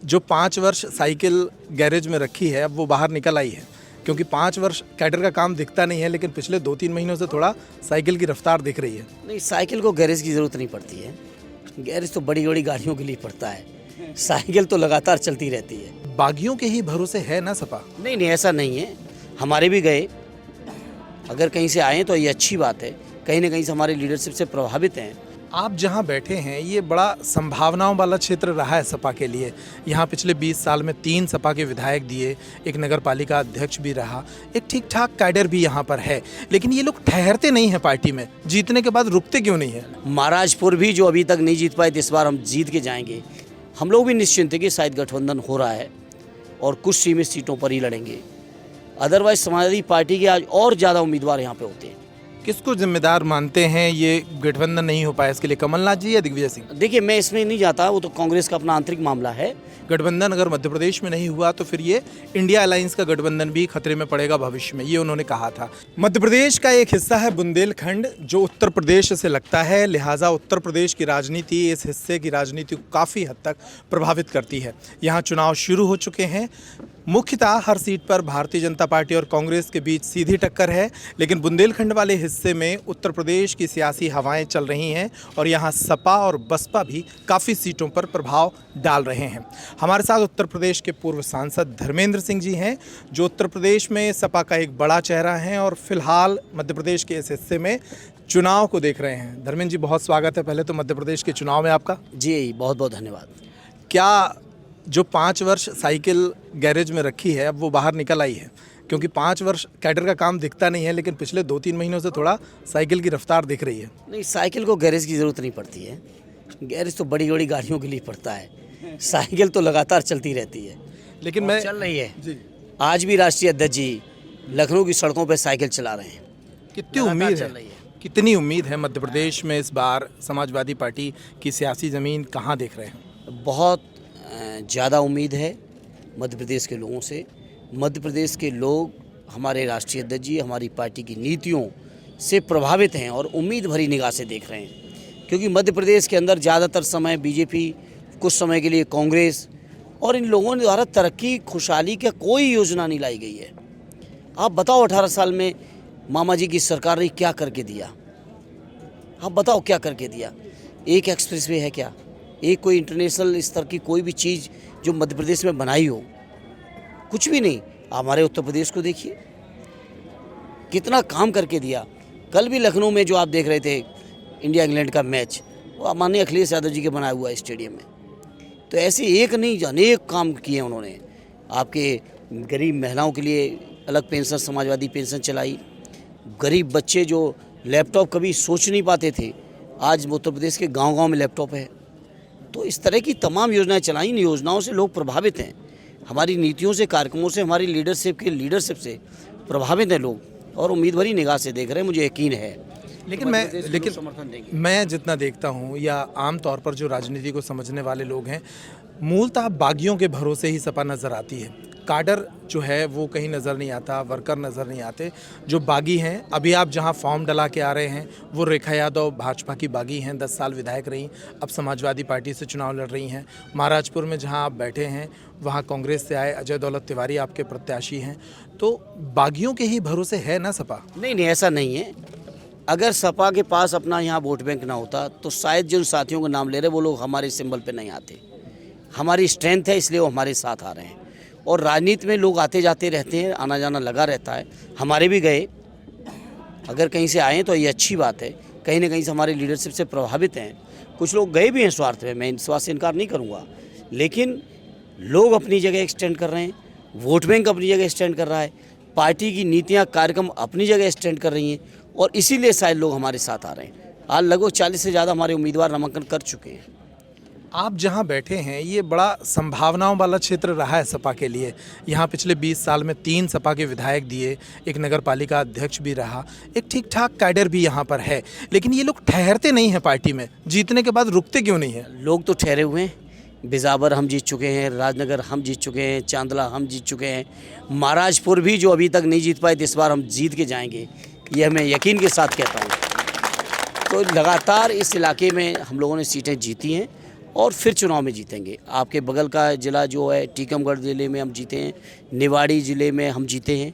जो 5 वर्ष cycle garage में रखी है, अब वो बाहर निकल आई है, क्योंकि 5 वर्ष कैडर का काम दिखता नहीं है, लेकिन पिछले 2-3 महीनों से थोड़ा साइकिल की रफ्तार दिख रही है। नहीं, साइकिल को गैरेज की ज़रूरत नहीं पड़ती है। गैरेज तो बड़ी बड़ी गाड़ियों के लिए पड़ता है। साइकिल तो लगातार चलती रहती है। बागियों के ही भरोसे है ना सपा? नहीं नहीं, ऐसा नहीं है। हमारे भी गए, अगर कहीं से आए तो ये अच्छी बात है। कहीं ना कहीं से हमारे लीडरशिप से प्रभावित हैं। आप जहां बैठे हैं ये बड़ा संभावनाओं वाला क्षेत्र रहा है सपा के लिए। यहाँ पिछले 20 साल में 3 सपा के विधायक दिए, एक नगर पालिका अध्यक्ष भी रहा, एक ठीक ठाक कैडर भी यहाँ पर है, लेकिन ये लोग ठहरते नहीं हैं पार्टी में। जीतने के बाद रुकते क्यों नहीं है? महाराजपुर भी जो अभी तक नहीं जीत पाए, इस बार हम जीत के जाएंगे। हम लोग भी निश्चिंत थे कि शायद गठबंधन हो रहा है और कुछ सीमित सीटों पर ही लड़ेंगे। अदरवाइज समाजवादी पार्टी के आज और ज़्यादा उम्मीदवार यहाँ पे होते हैं। किसको जिम्मेदार मानते हैं ये गठबंधन नहीं हो पाया इसके लिए, कमलनाथ जी या दिग्विजय सिंह? देखिए, मैं इसमें नहीं जाता, वो तो कांग्रेस का अपना आंतरिक मामला है। गठबंधन अगर मध्य प्रदेश में नहीं हुआ तो फिर ये इंडिया अलायंस का गठबंधन भी खतरे में पड़ेगा भविष्य में, ये उन्होंने कहा था। मध्य प्रदेश का एक हिस्सा है बुंदेलखंड, जो उत्तर प्रदेश से लगता है, लिहाजा उत्तर प्रदेश की राजनीति इस हिस्से की राजनीति को काफ़ी हद तक प्रभावित करती है। यहाँ चुनाव शुरू हो चुके हैं। मुख्यतः हर सीट पर भारतीय जनता पार्टी और कांग्रेस के बीच सीधी टक्कर है, लेकिन बुंदेलखंड वाले हिस्से में उत्तर प्रदेश की सियासी हवाएं चल रही हैं और यहाँ सपा और बसपा भी काफ़ी सीटों पर प्रभाव डाल रहे हैं। हमारे साथ उत्तर प्रदेश के पूर्व सांसद धर्मेंद्र सिंह जी हैं, जो उत्तर प्रदेश में सपा का एक बड़ा चेहरा हैं और फिलहाल मध्य प्रदेश के इस हिस्से में चुनाव को देख रहे हैं। धर्मेंद्र जी, बहुत स्वागत है पहले तो मध्य प्रदेश के चुनाव में आपका। जी, बहुत बहुत धन्यवाद। क्या जो 5 वर्ष साइकिल गैरेज में रखी है, अब वो बाहर निकल आई है, क्योंकि 5 वर्ष कैडर का काम दिखता नहीं है, लेकिन पिछले 2-3 महीनों से थोड़ा साइकिल की रफ्तार दिख रही है। नहीं, साइकिल को गैरेज की ज़रूरत नहीं पड़ती है। गैरेज तो बड़ी बड़ी गाड़ियों के लिए पड़ता है। साइकिल तो लगातार चलती रहती है, लेकिन मैं चल रही है जी, आज भी राष्ट्रीय अध्यक्ष जी लखनऊ की सड़कों पर साइकिल चला रहे हैं। कितनी लगातार उम्मीद चल है, रही है। कितनी उम्मीद है मध्य प्रदेश में इस बार समाजवादी पार्टी की सियासी ज़मीन कहाँ देख रहे हैं? बहुत ज़्यादा उम्मीद है मध्य प्रदेश के लोगों से। मध्य प्रदेश के लोग हमारे राष्ट्रीय अध्यक्ष जी, हमारी पार्टी की नीतियों से प्रभावित हैं और उम्मीद भरी निगाह से देख रहे हैं, क्योंकि मध्य प्रदेश के अंदर ज़्यादातर समय बीजेपी, कुछ समय के लिए कांग्रेस, और इन लोगों द्वारा तरक्की खुशहाली की कोई योजना नहीं लाई गई है। आप बताओ, 18 साल में मामा जी की सरकार ने क्या करके दिया? आप बताओ क्या करके दिया? एक एक्सप्रेसवे है क्या? एक कोई इंटरनेशनल स्तर की कोई भी चीज़ जो मध्य प्रदेश में बनाई हो? कुछ भी नहीं। हमारे उत्तर प्रदेश को देखिए, कितना काम करके दिया। कल भी लखनऊ में जो आप देख रहे थे इंडिया इंग्लैंड का मैच, वो माननीय अखिलेश यादव जी के बनाया हुआ है स्टेडियम में। तो ऐसे एक नहीं, अनेक काम किए उन्होंने। आपके गरीब महिलाओं के लिए अलग पेंशन, समाजवादी पेंशन चलाई। गरीब बच्चे जो लैपटॉप कभी सोच नहीं पाते थे, आज उत्तर प्रदेश के गांव-गांव में लैपटॉप है। तो इस तरह की तमाम योजनाएं चलाई। इन योजनाओं से लोग प्रभावित हैं। हमारी नीतियों से, कार्यक्रमों से, हमारी लीडरशिप से प्रभावित हैं लोग और उम्मीद भरी निगाह से देख रहे हैं, मुझे यकीन है। लेकिन समर्थन देंगे। मैं जितना देखता हूँ या आम तौर पर जो राजनीति को समझने वाले लोग हैं, मूलतः बागियों के भरोसे ही सपा नज़र आती है। काडर जो है वो कहीं नज़र नहीं आता, वर्कर नज़र नहीं आते। जो बागी हैं, अभी आप जहां फॉर्म डला के आ रहे हैं, वो रेखा यादव भाजपा की बागी हैं, 10 साल विधायक रही, अब समाजवादी पार्टी से चुनाव लड़ रही हैं। महाराजपुर में जहां आप बैठे हैं, वहां कांग्रेस से आए अजय दौलत तिवारी आपके प्रत्याशी हैं। तो बागियों के ही भरोसे है ना सपा? नहीं नहीं, ऐसा नहीं है। अगर सपा के पास अपना यहाँ वोट बैंक ना होता तो शायद जिन साथियों का नाम ले रहे वो लोग हमारे सिंबल पे नहीं आते। हमारी स्ट्रेंथ है, इसलिए वो हमारे साथ आ रहे हैं। और राजनीति में लोग आते जाते रहते हैं, आना जाना लगा रहता है। हमारे भी गए, अगर कहीं से आए तो ये अच्छी बात है। कहीं ना कहीं से हमारे लीडरशिप से प्रभावित हैं। कुछ लोग गए भी हैं स्वार्थ में, मैं इस बात से इनकार नहीं करूँगा, लेकिन लोग अपनी जगह एक्सटेंड कर रहे हैं, वोट बैंक अपनी जगह एक्सटेंड कर रहा है, पार्टी की नीतियाँ, कार्यक्रम अपनी जगह एक्सटेंड कर रही हैं, और इसीलिए शायद लोग हमारे साथ आ रहे हैं। आज लगभग 40 से ज़्यादा हमारे उम्मीदवार नामांकन कर चुके हैं। आप जहां बैठे हैं ये बड़ा संभावनाओं वाला क्षेत्र रहा है सपा के लिए। यहाँ पिछले 20 साल में 3 सपा के विधायक दिए, एक नगर पालिका अध्यक्ष भी रहा, एक ठीक ठाक कैडर भी यहाँ पर है, लेकिन ये लोग ठहरते नहीं हैं पार्टी में। जीतने के बाद रुकते क्यों नहीं है? लोग तो ठहरे हुए हैं। बिजावर हम जीत चुके हैं, राजनगर हम जीत चुके हैं, चांदला हम जीत चुके हैं, महाराजपुर भी जो अभी तक नहीं जीत पाए, इस बार हम जीत के जाएंगे, ये मैं यकीन के साथ कहता हूँ। तो लगातार इस इलाके में हम लोगों ने सीटें जीती हैं और फिर चुनाव में जीतेंगे। आपके बगल का ज़िला जो है टीकमगढ़ ज़िले में हम जीते हैं, निवाड़ी ज़िले में हम जीते हैं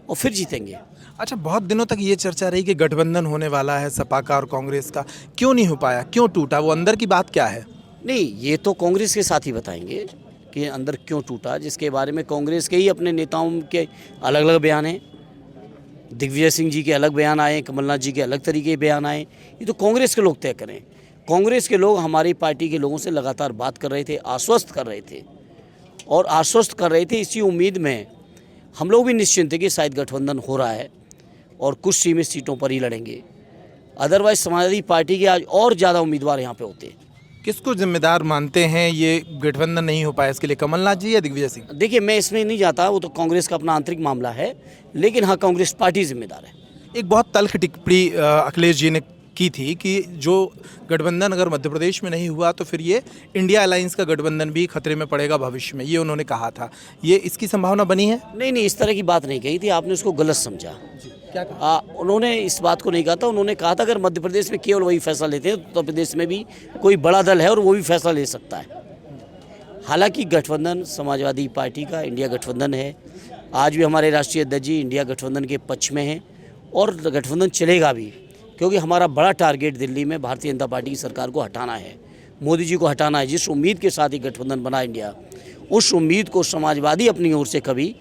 और फिर जीतेंगे। अच्छा, बहुत दिनों तक ये चर्चा रही कि गठबंधन होने वाला है सपा का और कांग्रेस का, क्यों नहीं हो पाया, क्यों टूटा, वो अंदर की बात क्या है? नहीं, ये तो कांग्रेस के साथ ही बताएंगे कि अंदर क्यों टूटा, जिसके बारे में कांग्रेस के ही अपने नेताओं के अलग अलग बयान हैं। दिग्विजय सिंह जी के अलग बयान आए, कमलनाथ जी के अलग तरीके के बयान आए। ये तो कांग्रेस के लोग तय करें। कांग्रेस के लोग हमारी पार्टी के लोगों से लगातार बात कर रहे थे, आश्वस्त कर रहे थे और आश्वस्त कर रहे थे। इसी उम्मीद में हम लोग भी निश्चिंत थे कि शायद गठबंधन हो रहा है और कुछ सीमित सीटों पर ही लड़ेंगे। अदरवाइज समाजवादी पार्टी के आज और ज़्यादा उम्मीदवार यहाँ पे होते। किसको जिम्मेदार मानते हैं ये गठबंधन नहीं हो पाया इसके लिए, कमलनाथ जी या दिग्विजय सिंह? देखिए, मैं इसमें नहीं जाता, वो तो कांग्रेस का अपना आंतरिक मामला है, लेकिन हाँ, कांग्रेस पार्टी जिम्मेदार है। एक बहुत तल्ख टिप्पणी अखिलेश जी ने की थी कि जो गठबंधन अगर मध्य प्रदेश में नहीं हुआ तो फिर ये इंडिया अलायंस का गठबंधन भी खतरे में पड़ेगा भविष्य में, ये उन्होंने कहा था। ये इसकी संभावना बनी है? नहीं, इस तरह की बात नहीं कही थी, आपने उसको गलत समझा। क्या कहा? उन्होंने इस बात को नहीं कहा था। उन्होंने कहा था अगर मध्य प्रदेश में केवल वही फैसला लेते हैं तो उत्तर प्रदेश में भी कोई बड़ा दल है और वो भी फैसला ले सकता है। हालांकि गठबंधन समाजवादी पार्टी का इंडिया गठबंधन है। आज भी हमारे राष्ट्रीय अध्यक्ष जी इंडिया गठबंधन के पक्ष में हैं और गठबंधन चलेगा भी, क्योंकि हमारा बड़ा टारगेट दिल्ली में भारतीय जनता पार्टी की सरकार को हटाना है, मोदी जी को हटाना है। जिस उम्मीद के साथ ही गठबंधन बना इंडिया, उस उम्मीद को समाजवादी अपनी ओर से कभी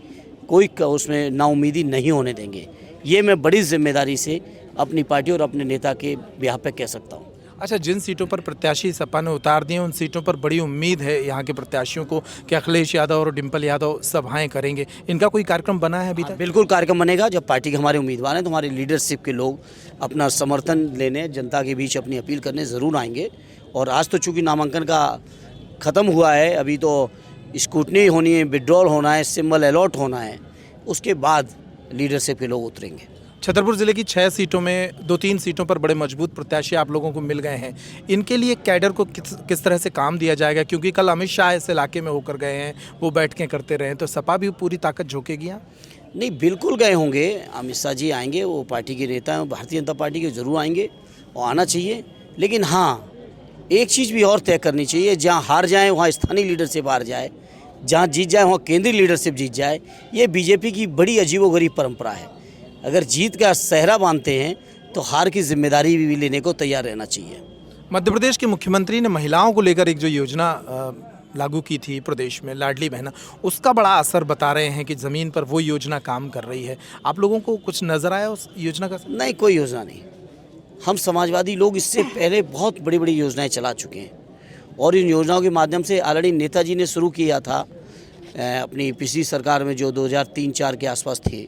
कोई उसमें नाउम्मीदी नहीं होने देंगे। ये मैं बड़ी जिम्मेदारी से अपनी पार्टी और अपने नेता के बिहाफ पे कह सकता हूँ। अच्छा, जिन सीटों पर प्रत्याशी सपा ने उतार दिए उन सीटों पर बड़ी उम्मीद है यहाँ के प्रत्याशियों को कि अखिलेश यादव और डिम्पल यादव सभाएं करेंगे, इनका कोई कार्यक्रम बना है अभी तक? बिल्कुल कार्यक्रम बनेगा। जब पार्टी के हमारे उम्मीदवार हैं तो हमारे लीडरशिप के लोग अपना समर्थन लेने, जनता के बीच अपनी अपील करने ज़रूर आएंगे। और आज तो चूँकि नामांकन का ख़त्म हुआ है, अभी तो स्क्रूटनी होनी है, विड्रॉल होना है, सिंबल अलॉट होना है, उसके बाद लीडरशिप के लोग उतरेंगे। छतरपुर जिले की 6 सीटों में 2-3 सीटों पर बड़े मजबूत प्रत्याशी आप लोगों को मिल गए हैं। इनके लिए कैडर को किस तरह से काम दिया जाएगा, क्योंकि कल अमित शाह इस इलाके में होकर गए हैं, वो बैठकें करते रहे, तो सपा भी पूरी ताकत झोंकेगी यहाँ? नहीं, बिल्कुल गए होंगे। अमित शाह जी आएंगे, वो पार्टी के नेता हैं, भारतीय जनता पार्टी के जरूर आएंगे और आना चाहिए। लेकिन हाँ, एक चीज़ भी और तय करनी चाहिए, जहाँ हार जाए वहाँ स्थानीय लीडरशिप हार जाए, जहाँ जीत जाए वहाँ केंद्रीय लीडरशिप जीत जाए। ये बीजेपी की बड़ी अजीबोगरीब परंपरा है। अगर जीत का सेहरा बांधते हैं तो हार की जिम्मेदारी भी लेने को तैयार रहना चाहिए। मध्य प्रदेश के मुख्यमंत्री ने महिलाओं को लेकर एक जो योजना लागू की थी प्रदेश में, लाडली बहना, उसका बड़ा असर बता रहे हैं कि ज़मीन पर वो योजना काम कर रही है। आप लोगों को कुछ नज़र आया उस योजना का? नहीं, कोई योजना नहीं। हम समाजवादी लोग इससे पहले बहुत बड़ी बड़ी योजनाएं चला चुके हैं और इन योजनाओं के माध्यम से ऑलरेडी नेताजी ने शुरू किया था अपनी पिछली सरकार में, जो 2003-04 के आसपास थी,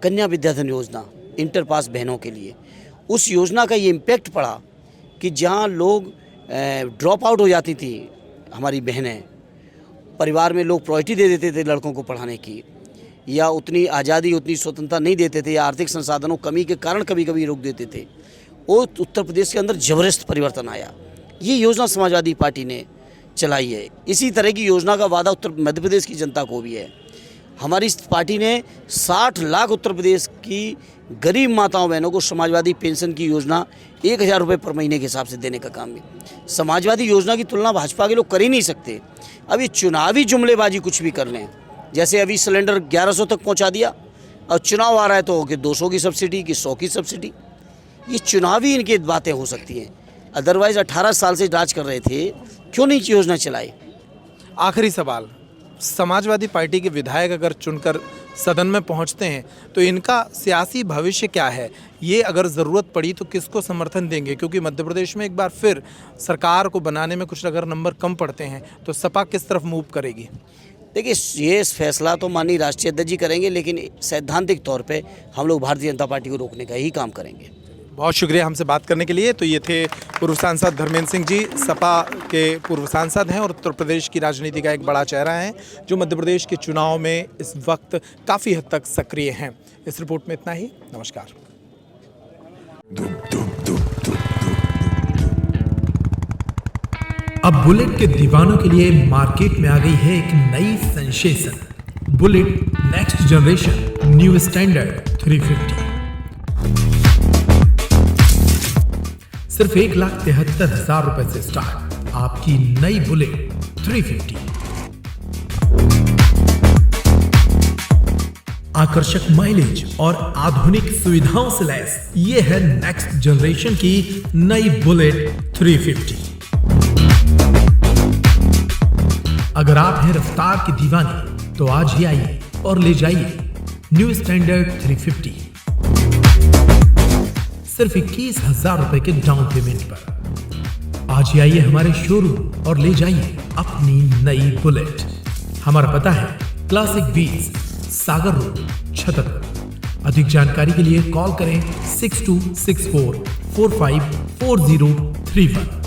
कन्या विद्याधन योजना, इंटर पास बहनों के लिए। उस योजना का ये इम्पैक्ट पड़ा कि जहाँ लोग ड्रॉप आउट हो जाती थी हमारी बहनें, परिवार में लोग प्रायोरिटी दे देते थे लड़कों को पढ़ाने की, या उतनी आज़ादी, उतनी स्वतंत्रता नहीं देते थे, या आर्थिक संसाधनों कमी के कारण कभी कभी रोक देते थे। वो उत्तर प्रदेश के अंदर ज़बरदस्त परिवर्तन आया। ये योजना समाजवादी पार्टी ने चलाई है। इसी तरह की योजना का वादा उत्तर मध्य प्रदेश की जनता को भी है। हमारी पार्टी ने 60 लाख उत्तर प्रदेश की गरीब माताओं बहनों को समाजवादी पेंशन की योजना 1000 रुपये पर महीने के हिसाब से देने का काम भी। समाजवादी योजना की तुलना भाजपा के लोग कर ही नहीं सकते। अब ये चुनावी जुमलेबाजी कुछ भी कर लें, जैसे अभी सिलेंडर 1100 तक पहुंचा दिया और चुनाव आ रहा है तो कि 200 की सब्सिडी कि 100 की सब्सिडी। ये चुनावी इनकी बातें हो सकती हैं। अदरवाइज 18 साल से राज कर रहे थे, क्यों नहीं योजना चलाई? आखिरी सवाल, समाजवादी पार्टी के विधायक अगर चुनकर सदन में पहुंचते हैं तो इनका सियासी भविष्य क्या है? ये अगर ज़रूरत पड़ी तो किसको समर्थन देंगे? क्योंकि मध्य प्रदेश में एक बार फिर सरकार को बनाने में कुछ अगर नंबर कम पड़ते हैं तो सपा किस तरफ मूव करेगी? देखिए, ये फैसला तो माननीय राष्ट्रीय अध्यक्ष जी करेंगे, लेकिन सैद्धांतिक तौर पे हम लोग भारतीय जनता पार्टी को रोकने का ही काम करेंगे। बहुत शुक्रिया हमसे बात करने के लिए। तो ये थे पूर्व सांसद धर्मेंद्र सिंह जी, सपा के पूर्व सांसद हैं और उत्तर प्रदेश की राजनीति का एक बड़ा चेहरा है, जो मध्य प्रदेश के चुनाव में इस वक्त काफ़ी हद तक सक्रिय हैं। इस रिपोर्ट में इतना ही। नमस्कार। अब बुलेट के दीवानों के लिए मार्केट में आ गई है एक नई sensation, bullet next generation new standard 350। सिर्फ 1,73,000 रुपए से स्टार्ट। आपकी नई बुलेट 350। आकर्षक माइलेज और आधुनिक सुविधाओं से लैस ये है नेक्स्ट जनरेशन की नई बुलेट 350। अगर आप हैं रफ्तार की दीवानी तो आज ही आइए और ले जाइए न्यू स्टैंडर्ड 350 सिर्फ 21,000 रुपए के डाउन पेमेंट पर। आज ही आइए हमारे शोरूम और ले जाइए अपनी नई बुलेट। हमारा पता है क्लासिक व्हील्स, सागर रोड, छतरपुर। अधिक जानकारी के लिए कॉल करें 6264454031।